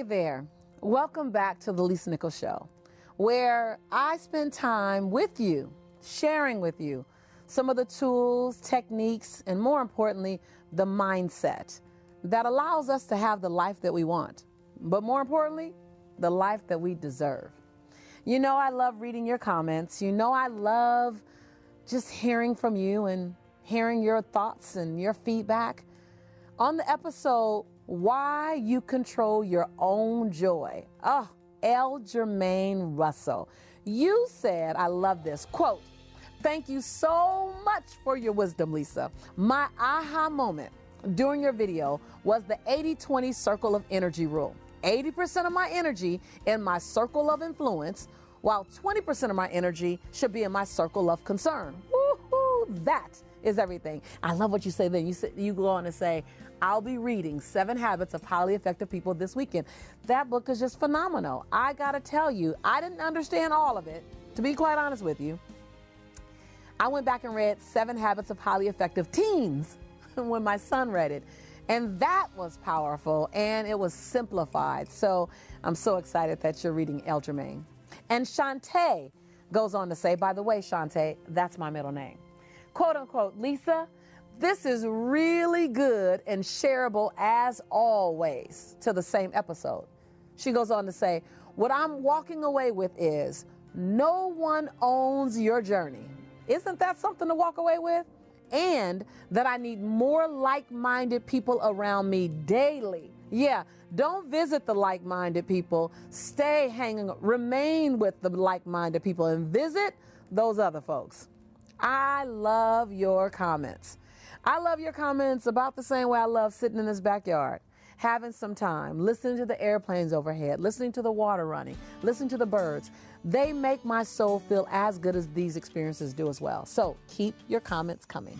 there, welcome back to the Lisa Nichols Show, where I spend time with you, sharing with you some of the tools, techniques, and more importantly, the mindset that allows us to have the life that we want, but more importantly, the life that we deserve. You know I love reading your comments. You know I love just hearing from you and hearing your thoughts and your feedback. On the episode, Why You Control Your Own Joy. Oh, L. Jermaine Russell. You said, I love this, quote, "Thank you so much for your wisdom, Lisa. My aha moment during your video was the 80-20 circle of energy rule. 80% of my energy in my circle of influence, while 20% of my energy should be in my circle of concern." Woohoo! That is everything. I love what you say then. You go on to say, I'll be reading 7 Habits of Highly Effective People this weekend. That book is just phenomenal. I got to tell you, I didn't understand all of it, to be quite honest with you. I went back and read 7 Habits of Highly Effective Teens when my son read it. And that was powerful and it was simplified. So I'm so excited that you're reading El Jermaine. And Shantae goes on to say, by the way, Shantae, that's my middle name. Quote unquote, Lisa, this is really good and shareable as always, to the same episode. She goes on to say, what I'm walking away with is no one owns your journey. Isn't that something to walk away with? And that I need more like-minded people around me daily. Yeah, don't visit the like-minded people. Stay hanging, remain with the like-minded people and visit those other folks. I love your comments. I love your comments about the same way I love sitting in this backyard, having some time, listening to the airplanes overhead, listening to the water running, listening to the birds. They make my soul feel as good as these experiences do as well. So keep your comments coming.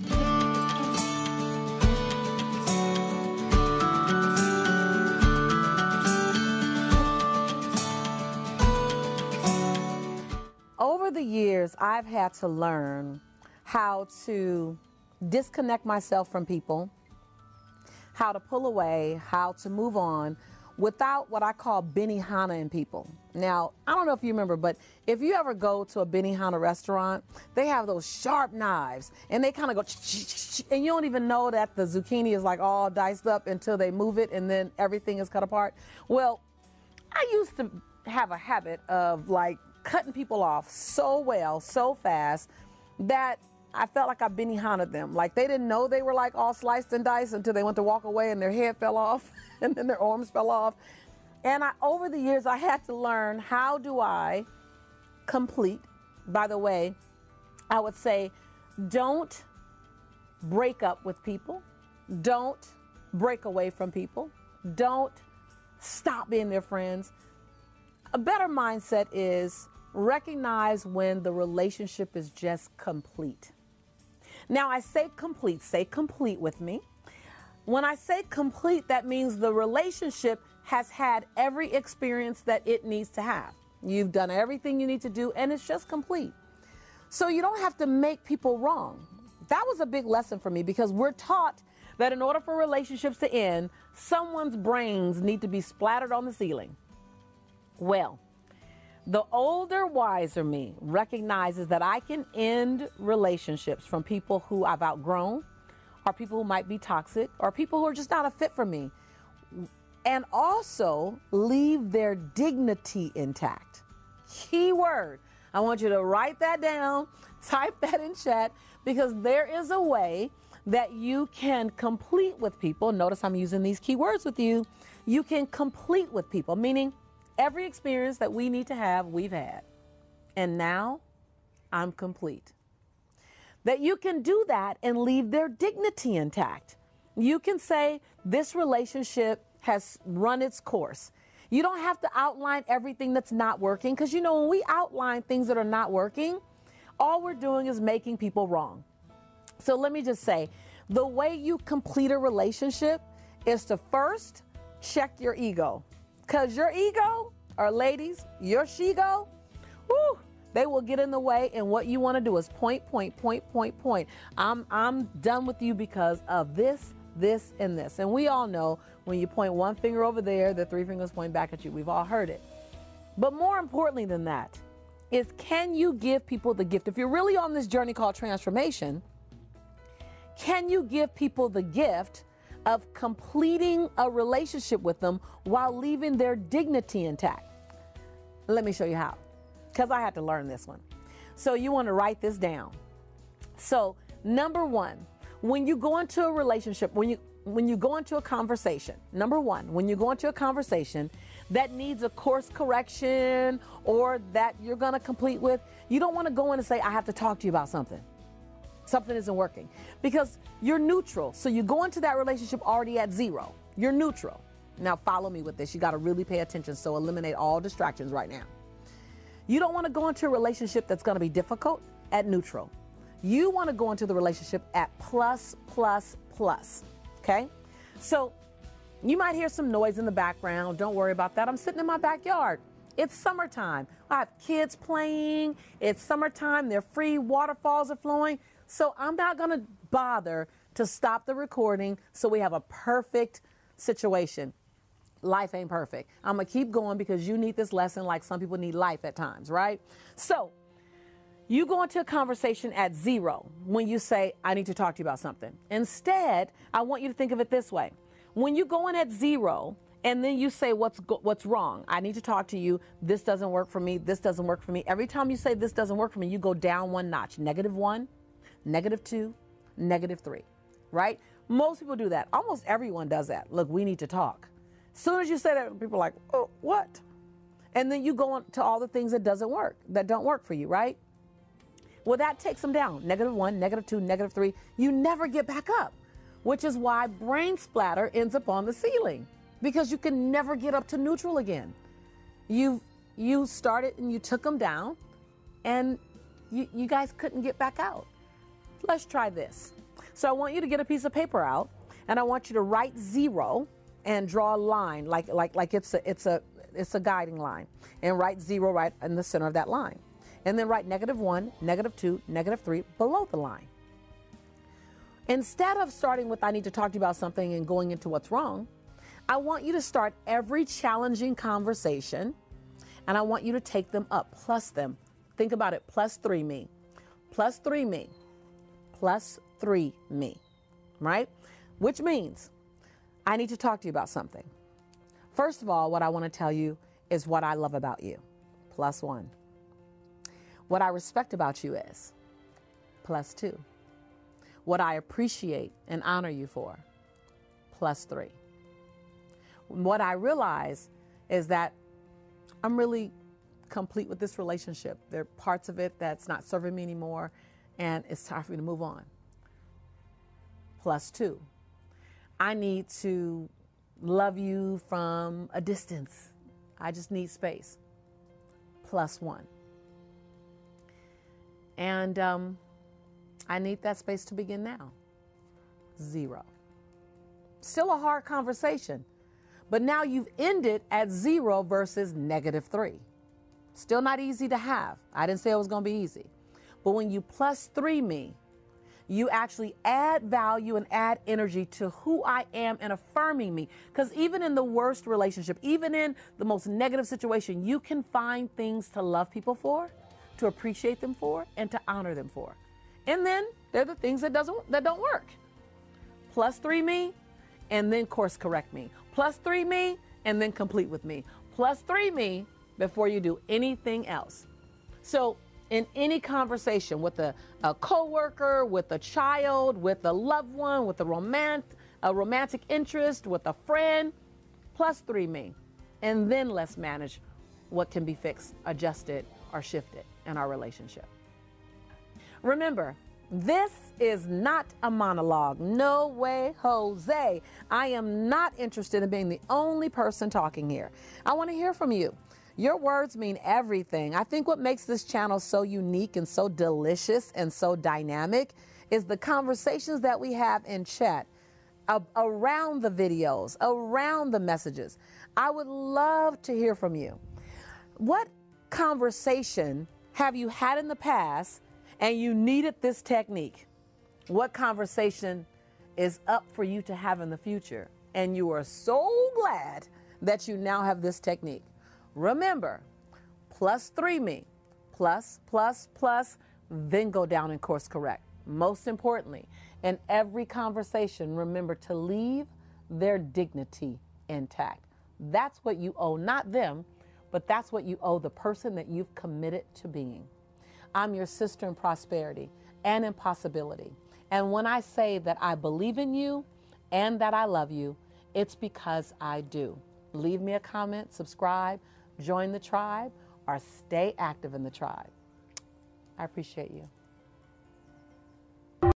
Over the years, I've had to learn how to disconnect myself from people, how to pull away, how to move on without what I call Benihana in people. Now, I don't know if you remember, but if you ever go to a Benihana restaurant, they have those sharp knives and they kind of go, and you don't even know that the zucchini is like all diced up until they move it and then everything is cut apart. Well, I used to have a habit of like cutting people off so well, so fast that I felt like I Benihana them. Like they didn't know they were like all sliced and diced until they went to walk away and their head fell off and then their arms fell off. And over the years, I had to learn, how do I complete? By the way, I would say, don't break up with people. Don't break away from people. Don't stop being their friends. A better mindset is recognize when the relationship is just complete. Now, I say complete with me. When I say complete, that means the relationship has had every experience that it needs to have. You've done everything you need to do, and it's just complete. So you don't have to make people wrong. That was a big lesson for me because we're taught that in order for relationships to end, someone's brains need to be splattered on the ceiling. Well, the older, wiser me recognizes that I can end relationships from people who I've outgrown, or people who might be toxic, or people who are just not a fit for me, and also leave their dignity intact. Key word. I want you to write that down, type that in chat, because there is a way that you can complete with people. Notice I'm using these key words with you. You can complete with people, meaning every experience that we need to have, we've had. And now I'm complete. That you can do that and leave their dignity intact. You can say this relationship has run its course. You don't have to outline everything that's not working, because you know when we outline things that are not working, all we're doing is making people wrong. So let me just say, the way you complete a relationship is to first check your ego. Because your ego, or ladies, your she-go, whoo, they will get in the way, and what you want to do is point. I'm done with you because of this, this, and this. And we all know when you point one finger over there, the three fingers point back at you. We've all heard it. But more importantly than that is, can you give people the gift? If you're really on this journey called transformation, can you give people the gift of completing a relationship with them while leaving their dignity intact? Let me show you how, because I had to learn this one. So you want to write this down. So number one, when you go into a relationship, when you go into a conversation, number one, when you go into a conversation that needs a course correction or that you're going to complete with, you don't want to go in and say, I have to talk to you about something. Something isn't working, because you're neutral. So you go into that relationship already at zero. You're neutral. Now follow me with this. You got to really pay attention. So eliminate all distractions right now. You don't want to go into a relationship that's going to be difficult at neutral. You want to go into the relationship at plus, plus, plus. Okay? So you might hear some noise in the background. Don't worry about that. I'm sitting in my backyard. It's summertime. I have kids playing. It's summertime. They're free. Waterfalls are flowing. So I'm not going to bother to stop the recording so we have a perfect situation. Life ain't perfect. I'm going to keep going because you need this lesson like some people need life at times, right? So you go into a conversation at zero when you say, I need to talk to you about something. Instead, I want you to think of it this way. When you go in at zero and then you say, what's wrong? I need to talk to you. This doesn't work for me. This doesn't work for me. Every time you say this doesn't work for me, you go down one notch. -1, -2, -3, right? Most people do that. Almost everyone does that. Look, we need to talk. As soon as you say that, people are like, oh, what? And then you go on to all the things that don't work for you, right? Well, that takes them down. -1, -2, -3. You never get back up, which is why brain splatter ends up on the ceiling, because you can never get up to neutral again. You started and you took them down, and you guys couldn't get back out. Let's try this. So I want you to get a piece of paper out, and I want you to write zero and draw a line like it's a guiding line, and write zero right in the center of that line. And then write -1, -2, -3 below the line. Instead of starting with I need to talk to you about something and going into what's wrong, I want you to start every challenging conversation, and I want you to take them up, plus them. Think about it, +3 me, +3 me, +3 me, right? Which means I need to talk to you about something. First of all, what I want to tell you is what I love about you, +1. What I respect about you is +2. What I appreciate and honor you for, +3. What I realize is that I'm really complete with this relationship. There are parts of it that's not serving me anymore, and it's time for me to move on, +2. I need to love you from a distance. I just need space, +1. And I need that space to begin now, 0. Still a hard conversation, but now you've ended at 0 versus -3. Still not easy to have. I didn't say it was going to be easy. But when you +3 me, you actually add value and add energy to who I am and affirming me. Because even in the worst relationship, even in the most negative situation, you can find things to love people for, to appreciate them for, and to honor them for. And then there are the things that don't work. +3 me, and then course correct me. +3 me, and then complete with me. +3 me before you do anything else. So in any conversation with a coworker, with a child, with a loved one, with a romantic interest, with a friend, +3 me. And then let's manage what can be fixed, adjusted, or shifted in our relationship. Remember, this is not a monologue. No way, Jose. I am not interested in being the only person talking here. I want to hear from you. Your words mean everything. I think what makes this channel so unique and so delicious and so dynamic is the conversations that we have in chat around the videos, around the messages. I would love to hear from you. What conversation have you had in the past and you needed this technique? What conversation is up for you to have in the future. And you are so glad that you now have this technique. Remember, +3 me, plus, plus, plus, then go down and course correct. Most importantly, in every conversation, remember to leave their dignity intact. That's what you owe, not them, but that's what you owe the person that you've committed to being. I'm your sister in prosperity and in possibility. And when I say that I believe in you and that I love you, it's because I do. Leave me a comment, subscribe, join the tribe, or stay active in the tribe. I appreciate you.